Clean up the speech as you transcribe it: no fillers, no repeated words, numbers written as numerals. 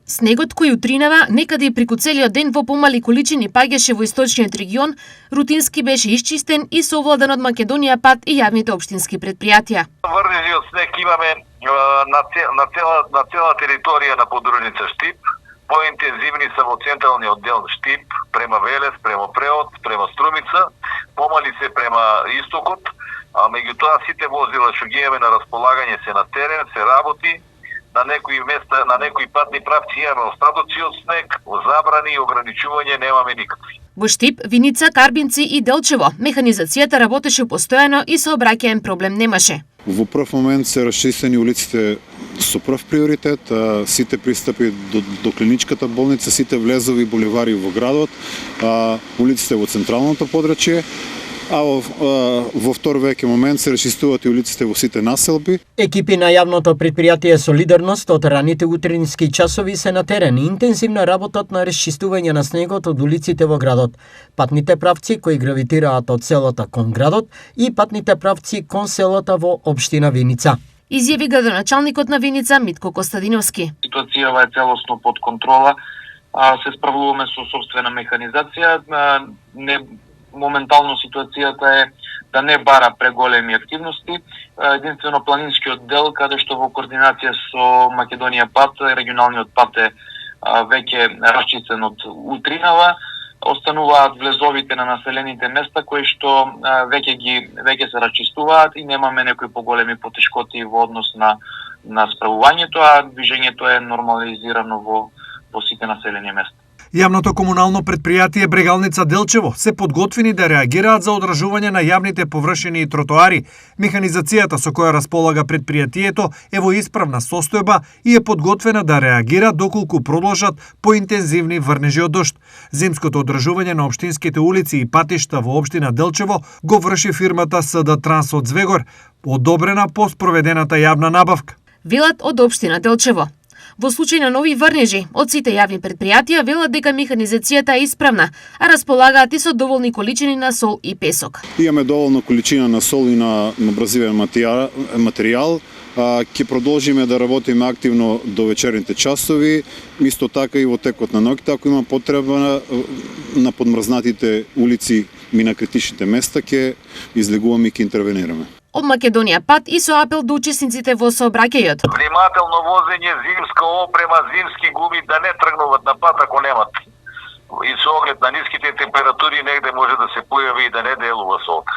Снегот кој утринава некаде и преку целиот ден во помали количини паѓаше во источниот регион, рутински беше исчистен и совладан од Македонија пат и јавните општински предпријатија. Врнежи од снег имаме на цела територија на подружница Штип. Поинтензивни се во централниот дел Штип, према Велес, према Преот, према Струмица, помали се према истокот, а меѓутоа сите возила што ги имаме на располагање се на терен, се работи. На некои места, на некои патни правци имаме остатоци од снег, забрани и ограничување немаме никакви. Во Штип, Виница, Карбинци и Делчево механизацијата работеше постојано и сообраќаен проблем немаше. Во прв момент се расчистени улиците со прв приоритет, сите пристапи до клиничката болница, сите влезови буливари во градот, улиците во централното подрачје, а во втор веќе момент се расчистуваат и улиците во сите населби. Екипи на јавното предпријатие Солидарност од раните утрински часови се на терен и интензивно работат на расчистување на снегот од улиците во градот, патните правци кои гравитираат од селото кон градот и патните правци кон селото во општина Виница. Изјави градоначалникот на Виница Митко Костадиновски. Ситуацијава е целосно под контрола, се справуваме со сопствена механизација, моментално ситуацијата е да не бара преголеми активности. Единствено планинскиот дел, каде што во координација со Македонија пат, регионалниот пат е веќе расчистен од утринава, остануваат влезовите на населените места кои што веќе се расчистуваат и немаме некои поголеми потешкоти во однос на справувањето, а движењето е нормализирано во сите населени места. Јавното комунално предпријатие Брегалница Делчево се подготвени да реагираат за одржување на јавните површини и тротоари. Механизацијата со која располага предпријатието е во исправна состојба и е подготвена да реагира доколку продолжат поинтензивни врнежи од дожд. Зимското одржување на општинските улици и патишта во општина Делчево го врши фирмата СД Транс од Звегор, одобрена по спроведената јавна набавка. Велат од општина Делчево. Во случај на нови врнежи, од сите јавни предпријатија велат дека механизацијата е исправна, а располагаат и со доволни количини на сол и песок. Имаме доволна количина на сол и на абразивен материјал. Ќе продолжиме да работиме активно до вечерните часови, исто така и во текот на ноќта, ако има потреба на подмрзнатите улици и на критичните места, ќе излегуваме и ќе интервенираме. Од Македонија пат и со апел до учесниците во сообраќајот. Внимателно возење, зимска опрема, зимски гуми, да не тргнуват на пат ако немат. И со оглед на ниските температури негде може да се појави и да не делува солта.